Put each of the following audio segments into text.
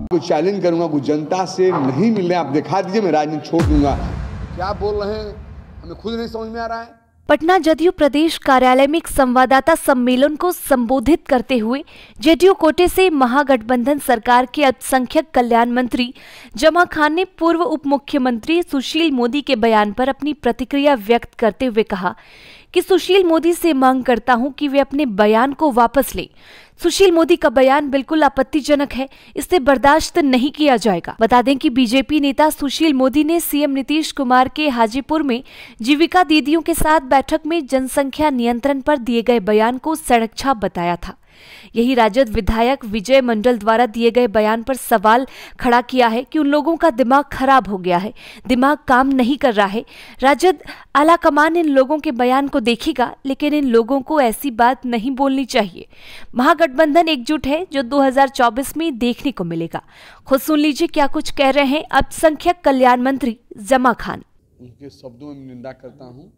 को चैलेंज करूंगा, कुछ जनता से नहीं मिलने आप दिखा दीजिए, मैं राजनीति छोड़ दूंगा। क्या बोल रहे हैं हमें खुद नहीं समझ में आ रहा है। पटना जदयू प्रदेश कार्यालय में एक संवाददाता सम्मेलन को संबोधित करते हुए जदयू कोटे से महागठबंधन सरकार के अल्पसंख्यक कल्याण मंत्री जमा खान ने पूर्व उप मुख्यमंत्री सुशील मोदी के बयान पर अपनी प्रतिक्रिया व्यक्त करते हुए कहा कि सुशील मोदी से मांग करता हूं कि वे अपने बयान को वापस लें। सुशील मोदी का बयान बिल्कुल आपत्तिजनक है, इसे बर्दाश्त नहीं किया जाएगा। बता दें कि बीजेपी नेता सुशील मोदी ने सीएम नीतीश कुमार के हाजीपुर में जीविका दीदियों के साथ बैठक में जनसंख्या नियंत्रण पर दिए गए बयान को सड़क छाप बताया था। यही राजद विधायक विजय मंडल द्वारा दिए गए बयान पर सवाल खड़ा किया है कि उन लोगों का दिमाग खराब हो गया है, दिमाग काम नहीं कर रहा है। राजद आलाकमान इन लोगों के बयान को देखेगा, लेकिन इन लोगों को ऐसी बात नहीं बोलनी चाहिए। महागठबंधन एकजुट है, जो 2024 में देखने को मिलेगा। खुद सुन लीजिए क्या कुछ कह रहे हैं अल्पसंख्यक कल्याण मंत्री जमा खान। उनके शब्दों में निंदा करता हूँ,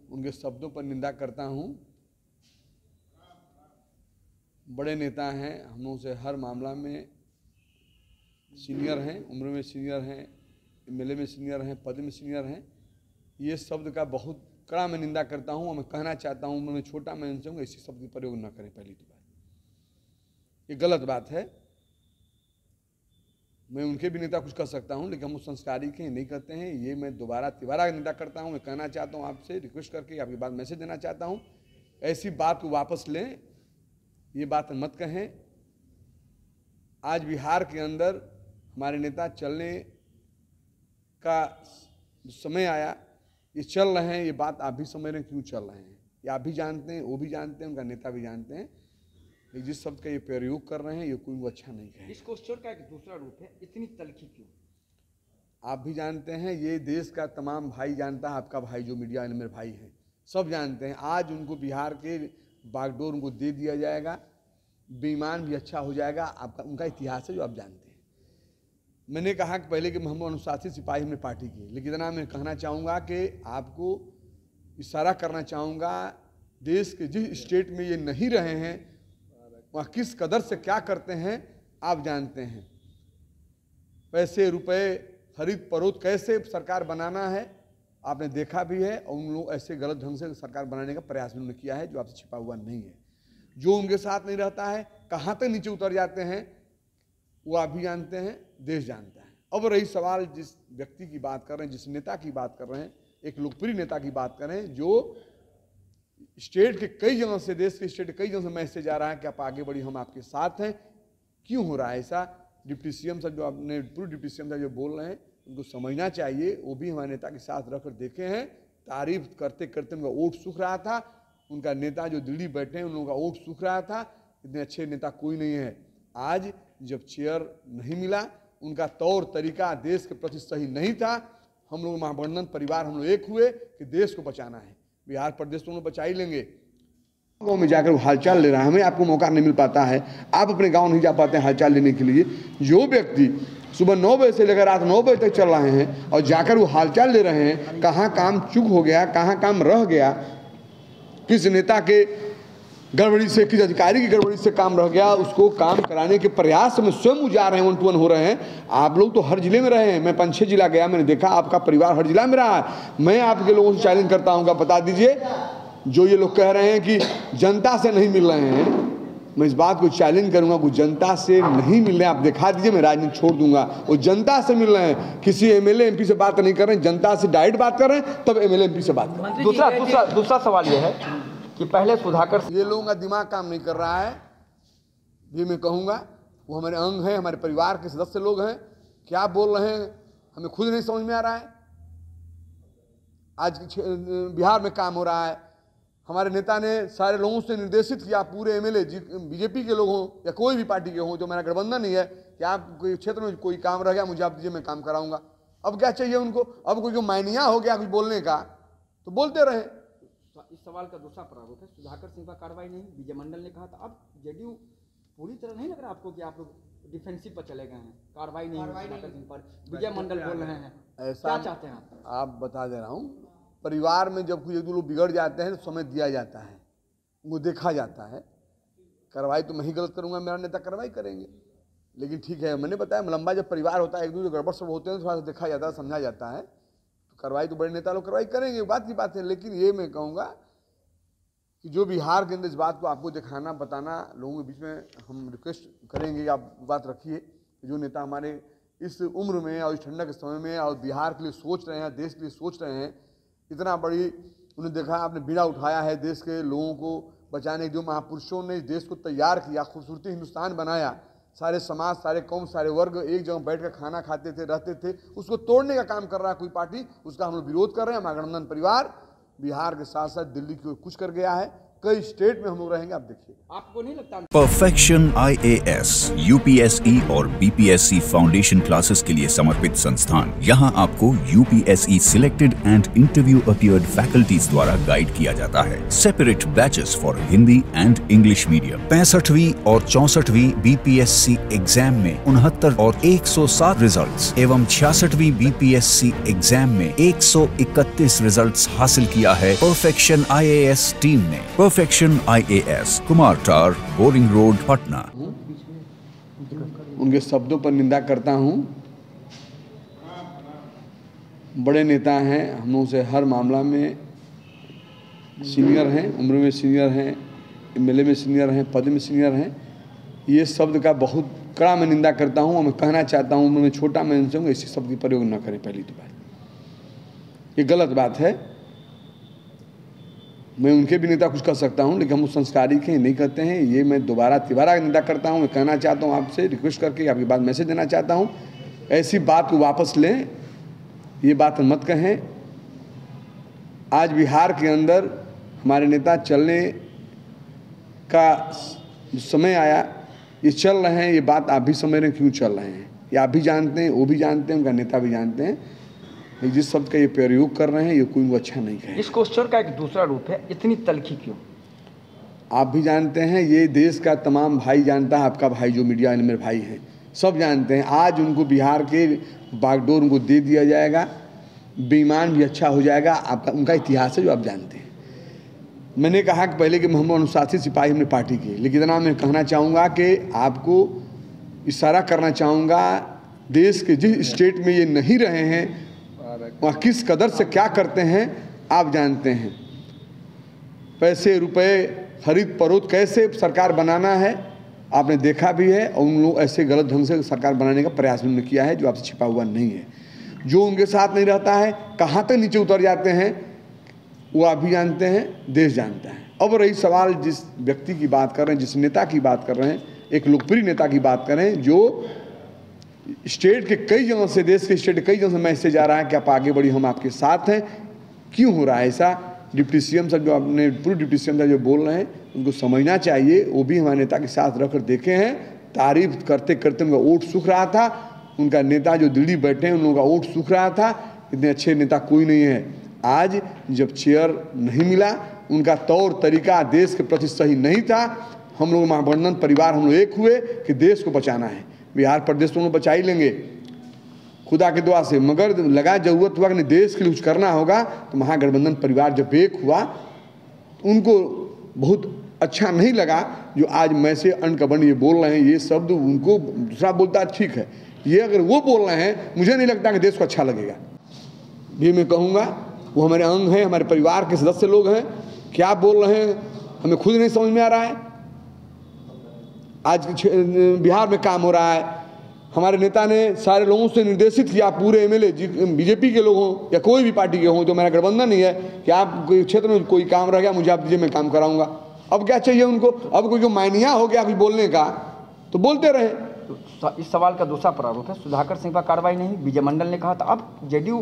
उनके शब्दों पर निंदा करता हूँ। बड़े नेता हैं, हम लोगों से हर मामला में सीनियर हैं, उम्र में सीनियर हैं, एमएलए में सीनियर हैं, पद में सीनियर हैं। ये शब्द का बहुत कड़ा मैं निंदा करता हूँ और मैं कहना चाहता हूँ, उम्र में छोटा मैं उनसे हूँ, ऐसे शब्द का प्रयोग ना करें। पहली तो बात ये गलत बात है। मैं उनके भी नेता कुछ कर सकता हूँ, लेकिन हम उस संस्कारी के नहीं करते हैं। ये मैं तिबारा निंदा करता हूँ। मैं कहना चाहता हूँ आपसे, रिक्वेस्ट करके आपकी बात मैसेज देना चाहता हूँ, ऐसी बात को वापस लें, ये बात मत कहें। आज बिहार के अंदर हमारे नेता चलने का समय आया, ये चल रहे हैं। ये बात आप भी समझ रहे हैं क्यों चल रहे हैं, ये आप भी जानते हैं, वो भी जानते हैं, उनका नेता भी जानते हैं। लेकिन जिस शब्द का ये प्रयोग कर रहे हैं, ये कोई वो अच्छा नहीं है। इस क्वेश्चन का एक दूसरा रूप है, इतनी तलखी क्यों? आप भी जानते हैं, ये देश का तमाम भाई जानता है, आपका भाई जो मीडिया में मेरे भाई हैं सब जानते हैं। आज उनको बिहार के बागडोर उनको दे दिया जाएगा, बेईमान भी अच्छा हो जाएगा। आपका उनका इतिहास है जो आप जानते हैं। मैंने कहा कि पहले कि हम अनुशासित सिपाही हमने पार्टी की, लेकिन इतना मैं कहना चाहूँगा कि आपको इशारा करना चाहूँगा, देश के जिस स्टेट में ये नहीं रहे हैं वहाँ किस कदर से क्या करते हैं आप जानते हैं। पैसे रुपए खरीद फरोख्त कैसे सरकार बनाना है आपने देखा भी है, और उन लोग ऐसे गलत ढंग से सरकार बनाने का प्रयास उन्होंने किया है जो आपसे छिपा हुआ नहीं है। जो उनके साथ नहीं रहता है कहाँ तक नीचे उतर जाते हैं वो आप भी जानते हैं, देश जानता है। अब रही सवाल जिस व्यक्ति की बात कर रहे हैं, जिस नेता की बात कर रहे हैं, एक लोकप्रिय नेता की बात कर रहे हैं जो स्टेट के कई जगह से, देश के स्टेट के कई जगह से मैसेज आ रहा है कि आप आगे बढ़िए, हम आपके साथ हैं। क्यों हो रहा है ऐसा? डिप्टी सीएम साहब जो आपने पूर्व डिप्टी सीएम साहब जो बोल रहे हैं उनको समझना चाहिए। वो भी हमारे नेता के साथ रहकर देखे हैं, तारीफ करते करते उनका ओट सूख रहा था। उनका नेता जो दिल्ली बैठे हैं उन लोगों का ओट सूख रहा था। इतने अच्छे नेता कोई नहीं है। आज जब चेयर नहीं मिला, उनका तौर तरीका देश के प्रति सही नहीं था। हम लोग महागठबंधन परिवार हम लोग एक हुए कि देश को बचाना है। बिहार प्रदेश तो हम लोग बचा ही लेंगे। गाँव में जाकर हालचाल ले रहा है, हमें आपको मौका नहीं मिल पाता है, आप अपने गाँव नहीं जा पाते हैं हालचाल लेने के लिए। जो व्यक्ति सुबह 9 बजे से लेकर रात 9 बजे तक चल रहे हैं और जाकर वो हालचाल ले रहे हैं, कहाँ काम चूक हो गया, कहाँ काम रह गया, किस नेता के गड़बड़ी से, किस अधिकारी की गड़बड़ी से काम रह गया, उसको काम कराने के प्रयास में स्वयं जा रहे हैं, 1 to 1 हो रहे हैं। आप लोग तो हर जिले में रहे हैं, मैं 5-6 जिला गया, मैंने देखा आपका परिवार हर जिला में रहा है। मैं आपके लोगों से चैलेंज करता हूँ, बता दीजिए जो ये लोग कह रहे हैं कि जनता से नहीं मिल रहे हैं, मैं इस बात को चैलेंज करूंगा, वो जनता से नहीं मिल रहे हैं आप दिखा दीजिए, मैं राजनीति छोड़ दूंगा। वो जनता से मिल रहे हैं, किसी एमएलए एमपी से बात नहीं कर रहे हैं, जनता से डायरेक्ट बात कर रहे हैं, तब एमएलए एमपी से बात कर रहे हैं। दूसरा सवाल यह है कि पहले सुधाकर, ये लोगों का दिमाग काम नहीं कर रहा है, ये मैं कहूँगा। वो हमारे अंग हैं, हमारे परिवार के सदस्य लोग हैं। क्या बोल रहे हैं हमें खुद नहीं समझ में आ रहा है। आज बिहार में काम हो रहा है, हमारे नेता ने सारे लोगों से निर्देशित किया, पूरे एमएलए बीजेपी के लोग हों या कोई भी पार्टी के हों, जो मेरा गठबंधन नहीं है, कि आप कोई क्षेत्र में कोई काम रह गया मुझे आप दीजिए, मैं काम कराऊंगा। अब क्या चाहिए उनको? अब कोई जो मायनिया हो गया कुछ बोलने का तो बोलते रहे। इस सवाल का दूसरा प्रारूप है, सुधाकर सिंह पर कार्रवाई नहीं, विजय मंडल ने कहा था। अब जदयू पूरी तरह नहीं लग रहा आपको कि आप लोग डिफेंसिव पर चले गए हैं, कार्रवाई नहीं सुधाकर सिंह पर, विजय मंडल बोल रहे हैं, क्या चाहते हैं आप? बता दे रहा हूँ, परिवार में जब कोई एक दो लोग बिगड़ जाते हैं तो समय दिया जाता है, उनको देखा जाता है। कार्रवाई तो मैं ही गलत करूँगा, मेरा नेता कार्रवाई करेंगे। लेकिन ठीक है, मैंने बताया लंबा जब परिवार होता है, एक दूसरे गड़बड़ सब होते हैं तो थोड़ा सा देखा जाता है, समझा जाता है, तो कार्रवाई तो बड़े नेता लोग कार्रवाई करेंगे, बात की बात है। लेकिन ये मैं कहूँगा कि जो बिहार के अंदर इस बात को आपको दिखाना बताना लोगों के बीच में हम रिक्वेस्ट करेंगे, आप बात रखिए। जो नेता हमारे इस उम्र में और इस ठंडक के समय में और बिहार के लिए सोच रहे हैं, देश के लिए सोच रहे हैं, इतना बड़ी उन्हें देखा आपने बीड़ा उठाया है देश के लोगों को बचाने, जो महापुरुषों ने इस देश को तैयार किया, खूबसूरती हिंदुस्तान बनाया, सारे समाज, सारे कौम, सारे वर्ग एक जगह बैठ कर खाना खाते थे, रहते थे, उसको तोड़ने का काम कर रहा है कोई पार्टी, उसका हम लोग विरोध कर रहे हैं। महागठबंधन परिवार बिहार के साथ साथ दिल्ली की ओर कुछ कर गया है, कई स्टेट में हम लोग रहेंगे, आप देखिए। आपको नहीं लगता? परफेक्शन IAS, UPSE और BPSC फाउंडेशन क्लासेस के लिए समर्पित संस्थान। यहाँ आपको UPSE selected and interview appeared faculties द्वारा गाइड किया जाता है। Separate batches for Hindi and English medium. 65वीं और 64वीं BPSC एग्जाम में 69 और 107 रिजल्ट्स एवं 66वीं BPSC एग्जाम में 131 रिजल्ट्स हासिल किया है परफेक्शन IAS टीम ने। परफेक्शन IAS, कुमार टार, बोरिंग रोड, पटना। उनके शब्दों पर निंदा करता हूं। बड़े नेता हैं, हम लोगों से हर मामला में सीनियर हैं, उम्र में सीनियर हैं, MLA में सीनियर हैं, पद में सीनियर हैं। ये शब्द का बहुत कड़ा मैं निंदा करता हूं और मैं कहना चाहता हूं, उम्र में छोटा मैं उनसे ऐसे शब्द का प्रयोग न करें। पहली तो बात ये गलत बात है। मैं उनके भी नेता कुछ कर सकता हूं, लेकिन हम उस संस्कारी के नहीं करते हैं। ये मैं दोबारा तिबारा निंदा करता हूं। मैं कहना चाहता हूं आपसे, रिक्वेस्ट करके आपकी बात मैसेज देना चाहता हूं, ऐसी बात को वापस लें, ये बात मत कहें। आज बिहार के अंदर हमारे नेता चलने का समय आया, ये चल रहे हैं, ये बात आप भी समझ रहे हैं क्यों चल रहे हैं, ये आप भी जानते हैं, वो भी जानते हैं, उनका नेता भी जानते हैं। जिस शब्द का ये प्रयोग कर रहे हैं ये कोई अच्छा नहीं है। इस क्वेश्चन का एक दूसरा रूप है, इतनी तलखी क्यों? आप भी जानते हैं, ये देश का तमाम भाई जानता है, आपका भाई जो मीडिया मेरे भाई हैं सब जानते हैं। आज उनको बिहार के बागडोर उनको दे दिया जाएगा, बेईमान भी अच्छा हो जाएगा। आपका उनका इतिहास है जो आप जानते हैं। मैंने कहा कि पहले कि हम अनुशासित सिपाही हमने पार्टी की, लेकिन इतना मैं कहना चाहूँगा कि आपको इशारा करना चाहूँगा, देश के जिस स्टेट में ये नहीं रहे हैं वहाँ किस कदर से क्या करते हैं आप जानते हैं। पैसे रुपए खरीद फरोख्त कैसे सरकार बनाना है आपने देखा भी है, और उन लोग ऐसे गलत ढंग से सरकार बनाने का प्रयास उन्होंने किया है जो आपसे छिपा हुआ नहीं है। जो उनके साथ नहीं रहता है कहाँ तक नीचे उतर जाते हैं वो आप भी जानते हैं, देश जानता है। अब रही सवाल जिस व्यक्ति की बात कर रहे हैं, जिस नेता की बात कर रहे हैं, एक लोकप्रिय नेता की बात करें जो स्टेट के कई जगहों से, देश के स्टेट के कई जगहों से मैसेज आ रहा है कि आप आगे बढ़िए, हम आपके साथ हैं। क्यों हो रहा है ऐसा? डिप्टी CM साहब जो आपने पूर्व डिप्टी CM साहब जो बोल रहे हैं उनको समझना चाहिए। वो भी हमारे नेता के साथ रखकर देखे हैं, तारीफ करते करते उनका ओट सूख रहा था। उनका नेता जो दिल्ली बैठे हैं उन लोगों का ओट सूख रहा था। इतने अच्छे नेता कोई नहीं है। आज जब चेयर नहीं मिला, उनका तौर तरीका देश के प्रति सही नहीं था, हम लोग महागठबंधन परिवार हम लोग एक हुए कि देश को बचाना है। बिहार प्रदेश तो हम लोग बचा ही लेंगे खुदा के दुआ से, मगर लगा जरूरत हुआ कि देश के लिए कुछ करना होगा तो महागठबंधन परिवार जब एक हुआ, उनको बहुत अच्छा नहीं लगा जो आज मैं से अनकबन ये बोल रहे हैं। ये शब्द उनको दूसरा बोलता है ठीक है, ये अगर वो बोल रहे हैं मुझे नहीं लगता कि देश को अच्छा लगेगा। ये मैं कहूँगा वो हमारे अंग हैं, हमारे परिवार के सदस्य लोग हैं, क्या बोल रहे हैं हमें खुद नहीं समझ में आ रहा है। आज बिहार में काम हो रहा है, हमारे नेता ने सारे लोगों से निर्देशित किया, पूरे MLA BJP के लोग हों या कोई भी पार्टी के हों, तो मेरा गठबंधन नहीं है कि आप कोई क्षेत्र में कोई काम रह गया मुझे आप दीजिए, मैं काम कराऊंगा। अब क्या चाहिए उनको? अब कोई मायनिया हो गया कुछ बोलने का तो बोलते रहे। तो इस सवाल का दूसरा प्रारूप है, सुधाकर सिंह पर कार्रवाई नहीं, विजय मंडल ने कहा था। अब JDU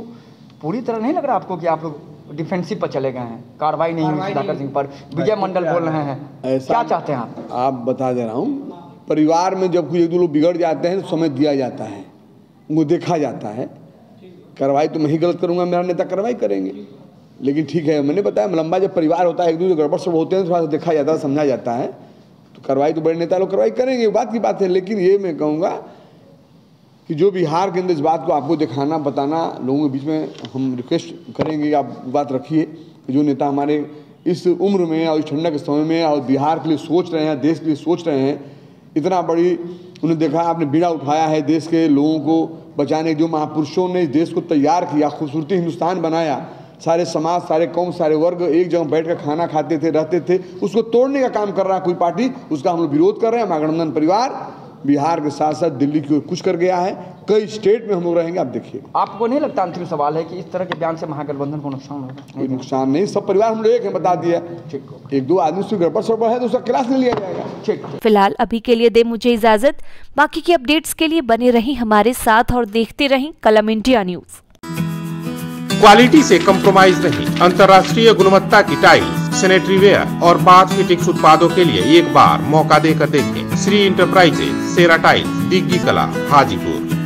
पूरी तरह नहीं लग रहा आपको कि आप लोग डिफेंसिव पर चले गए हैं? कार्रवाई नहीं हुई सुधाकर सिंह पर, विजय मंडल बोल रहे हैं, क्या चाहते हैं आप? आप बता दे रहा हूँ, परिवार में जब कोई एक दो लोग बिगड़ जाते हैं तो समय दिया जाता है, उनको देखा जाता है। कार्रवाई तो मैं ही गलत करूँगा, मेरा नेता कार्रवाई करेंगे, लेकिन ठीक है मैंने बताया लंबा जब परिवार होता है, एक दूसरे गड़बड़ सब होते हैं तो थोड़ा सा देखा जाता है, समझा जाता है, तो कार्रवाई तो बड़े नेता लोग कार्रवाई करेंगे, बात की बात है। लेकिन ये मैं कहूँगा कि जो बिहार के अंदर इस बात को आपको दिखाना बताना लोगों के बीच में हम रिक्वेस्ट करेंगे, आप बात रखिए। जो नेता हमारे इस उम्र में और इस ठंडक के समय में और बिहार के लिए सोच रहे हैं, देश के लिए सोच रहे हैं, इतना बड़ी उन्होंने देखा आपने बीड़ा उठाया है देश के लोगों को बचाने, जो महापुरुषों ने इस देश को तैयार किया, खूबसूरती हिंदुस्तान बनाया, सारे समाज, सारे कौम, सारे वर्ग एक जगह बैठ कर खाना खाते थे, रहते थे, उसको तोड़ने का काम कर रहा है कोई पार्टी, उसका हम लोग विरोध कर रहे हैं। महागठबंधन परिवार बिहार के साथ साथ दिल्ली की ओर कुछ कर गया है, कई स्टेट में हम लोग रहेंगे, आप देखिए। आपको नहीं लगता, अंतिम सवाल है, कि इस तरह के बयान से महागठबंधन को नुकसान होगा? कोई नुकसान नहीं, सब परिवार हम लोग एक है, बता दिया। एक दो आदमी से गड़बड़ सड़बड़ है तो उसका क्लास नहीं लिया जाएगा। ठीक। फिलहाल अभी के लिए दे मुझे इजाजत, बाकी की अपडेट्स के लिए बने रहीं हमारे साथ और देखते रहें कलम इंडिया न्यूज। क्वालिटी से कंप्रोमाइज नहीं, अंतर्राष्ट्रीय गुणवत्ता की टाइल्स, सैनिटरी वेयर और बाथ फिटिंग्स उत्पादों के लिए एक बार मौका देकर देखें। श्री इंटरप्राइजेज, सेरा टाइल्स, दिग्गी कला, हाजीपुर।